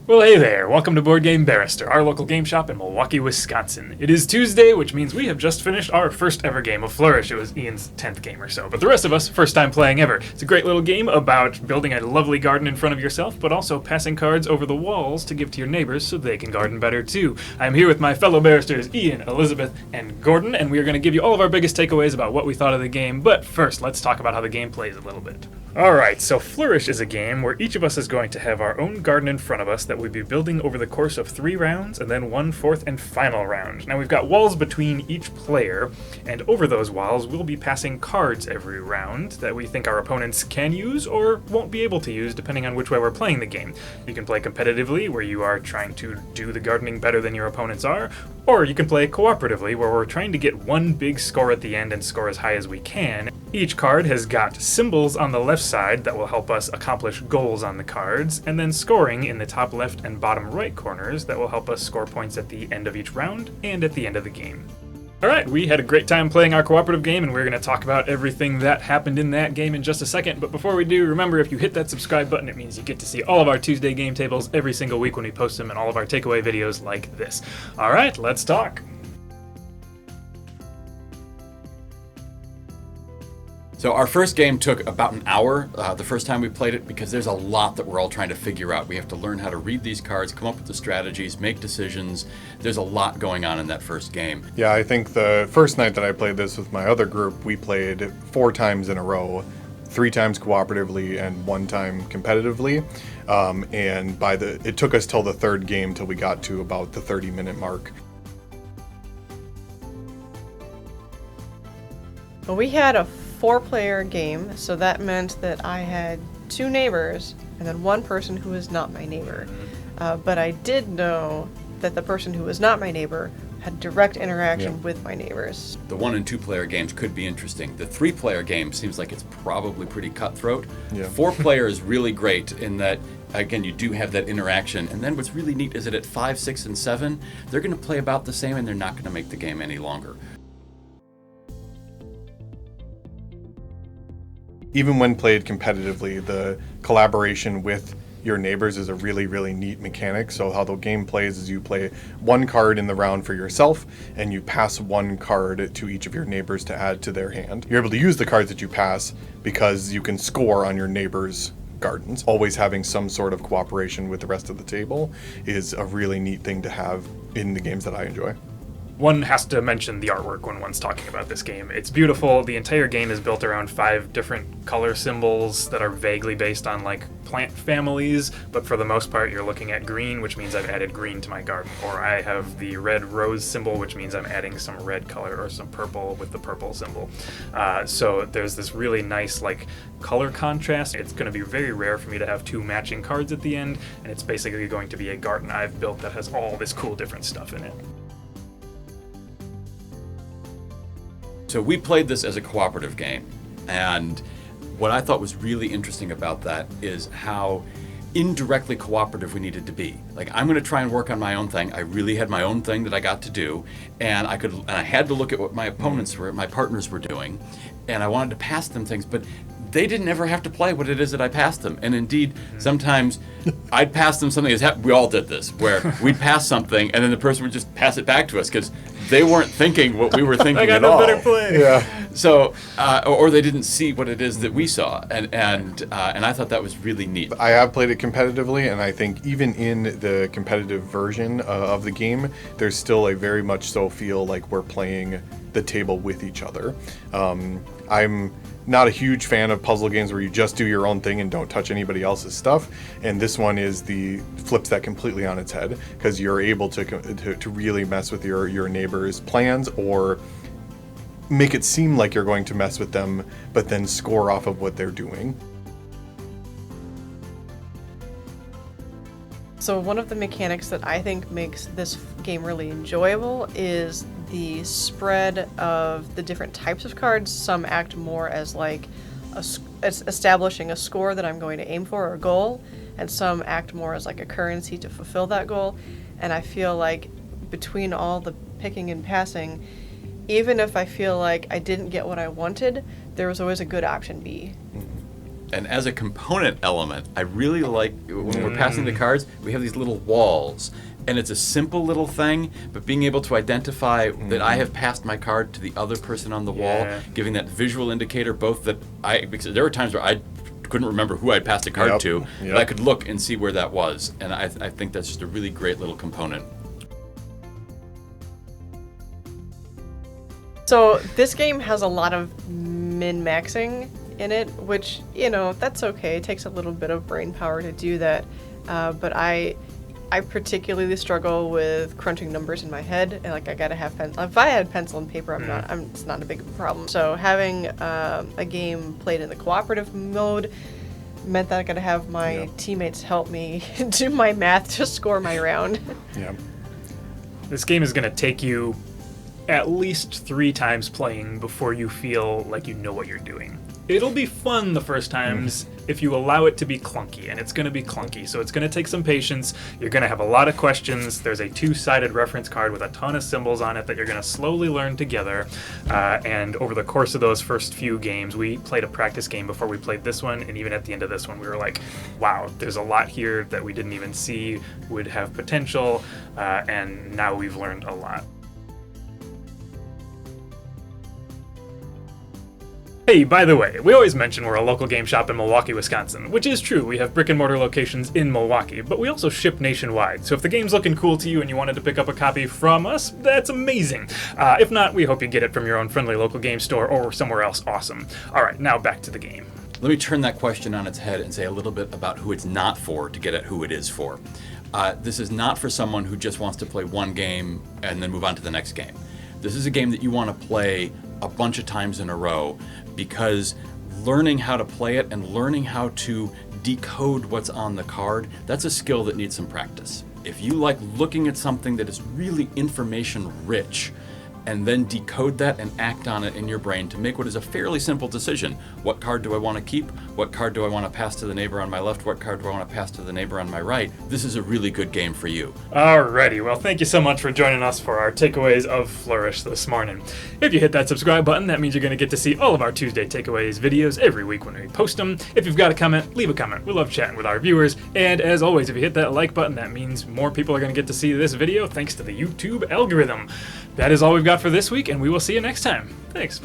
Well, hey there. Welcome to Board Game Barrister, our local game shop in Milwaukee, Wisconsin. It is Tuesday, which means we have just finished our first ever game of Flourish. It was Ian's 10th game or so, but the rest of us, first time playing ever. It's a great little game about building a lovely garden in front of yourself, but also passing cards over the walls to give to your neighbors so they can garden better too. I'm here with my fellow barristers, Ian, Elizabeth, and Gordon, and we are going to give you all of our biggest takeaways about what we thought of the game, but first, let's talk about how the game plays a little bit. Alright, so Flourish is a game where each of us is going to have our own garden in front of us that we'll be building over the course of 3 rounds and then one fourth and final round. Now we've got walls between each player, and over those walls we'll be passing cards every round that we think our opponents can use or won't be able to use depending on which way we're playing the game. You can play competitively, where you are trying to do the gardening better than your opponents are, or you can play cooperatively, where we're trying to get one big score at the end and score as high as we can. Each card has got symbols on the left side that will help us accomplish goals on the cards, and then scoring in the top left and bottom right corners that will help us score points at the end of each round and at the end of the game. Alright, we had a great time playing our cooperative game, and we're going to talk about everything that happened in that game in just a second. But before we do, remember, if you hit that subscribe button, it means you get to see all of our Tuesday game tables every single week when we post them, and all of our takeaway videos like this. Alright, let's talk! So our first game took about an hour the first time we played it, because there's a lot that we're all trying to figure out. We have to learn how to read these cards, come up with the strategies, make decisions. There's a lot going on in that first game. Yeah, I think the first night that I played this with my other group, we played 4 times in a row, 3 times cooperatively and 1 time competitively. And it took us till the third game till we got to about the 30-minute mark. Well, we had a 4-player game, so that meant that I had 2 neighbors and then 1 person who was not my neighbor. But I did know that the person who was not my neighbor had direct interaction with my neighbors. The 1 and 2 player games could be interesting. The 3-player game seems like it's probably pretty cutthroat. Yeah. 4-player is really great in that, again, you do have that interaction. And then what's really neat is that at 5, 6, and 7, they're going to play about the same, and they're not going to make the game any longer. Even when played competitively, the collaboration with your neighbors is a really, really neat mechanic. So how the game plays is you play 1 card in the round for yourself, and you pass 1 card to each of your neighbors to add to their hand. You're able to use the cards that you pass because you can score on your neighbors' gardens. Always having some sort of cooperation with the rest of the table is a really neat thing to have in the games that I enjoy. One has to mention the artwork when one's talking about this game. It's beautiful. The entire game is built around 5 different color symbols that are vaguely based on like plant families, but for the most part you're looking at green, which means I've added green to my garden. Or I have the red rose symbol, which means I'm adding some red color or some purple with the purple symbol. So there's this really nice like color contrast. It's going to be very rare for me to have 2 matching cards at the end, and it's basically going to be a garden I've built that has all this cool different stuff in it. So we played this as a cooperative game, and what I thought was really interesting about that is how indirectly cooperative we needed to be. Like, I'm going to try and work on my own thing. I really had my own thing that I got to do, and I had to look at what my partners were doing, and I wanted to pass them things, but they didn't ever have to play what it is that I passed them. And indeed, sometimes I'd pass them something. We all did this, where we'd pass something, and then the person would just pass it back to us because they weren't thinking what we were thinking at all. I got no better play. Yeah. So, or they didn't see what it is that we saw, and I thought that was really neat. I have played it competitively, and I think even in the competitive version of the game, there's still a very much so feel like we're playing the table with each other. I'm not a huge fan of puzzle games where you just do your own thing and don't touch anybody else's stuff, and this one flips that completely on its head, because you're able to really mess with your neighbor's plans, or make it seem like you're going to mess with them, but then score off of what they're doing. So one of the mechanics that I think makes this game really enjoyable is the spread of the different types of cards. Some act more as like establishing a score that I'm going to aim for, or a goal, and some act more as like a currency to fulfill that goal. And I feel like between all the picking and passing, even if I feel like I didn't get what I wanted, there was always a good option B. And as a component element, I really like when we're passing the cards, we have these little walls. And it's a simple little thing, but being able to identify that I have passed my card to the other person on the wall, giving that visual indicator, both that because there were times where I couldn't remember who I'd passed a card to, but I could look and see where that was. And I think that's just a really great little component. So this game has a lot of min-maxing in it, which, you know, that's okay. It takes a little bit of brain power to do that. But I particularly struggle with crunching numbers in my head, and like I gotta have pencil. If I had pencil and paper, it's not a big problem. So having a game played in the cooperative mode meant that I gotta have my teammates help me do my math to score my round. Yeah. This game is going to take you at least 3 times playing before you feel like you know what you're doing. It'll be fun the first times if you allow it to be clunky, and it's going to be clunky, so it's going to take some patience. You're going to have a lot of questions. There's a 2-sided reference card with a ton of symbols on it that you're going to slowly learn together, and over the course of those first few games, we played a practice game before we played this one, and even at the end of this one, we were like, wow, there's a lot here that we didn't even see would have potential, and now we've learned a lot. Hey, by the way, we always mention we're a local game shop in Milwaukee, Wisconsin, which is true. We have brick and mortar locations in Milwaukee, but we also ship nationwide. So if the game's looking cool to you and you wanted to pick up a copy from us, that's amazing. If not, we hope you get it from your own friendly local game store or somewhere else awesome. All right, now back to the game. Let me turn that question on its head and say a little bit about who it's not for to get at who it is for. This is not for someone who just wants to play one game and then move on to the next game. This is a game that you want to play a bunch of times in a row, because learning how to play it and learning how to decode what's on the card, that's a skill that needs some practice. If you like looking at something that is really information rich, and then decode that and act on it in your brain to make what is a fairly simple decision. What card do I want to keep? What card do I want to pass to the neighbor on my left? What card do I want to pass to the neighbor on my right? This is a really good game for you. Alrighty, well, thank you so much for joining us for our takeaways of Flourish this morning. If you hit that subscribe button, that means you're going to get to see all of our Tuesday takeaways videos every week when we post them. If you've got a comment, leave a comment. We love chatting with our viewers. And as always, if you hit that like button, that means more people are going to get to see this video thanks to the YouTube algorithm. That is all we've got for this week, and we will see you next time. Thanks.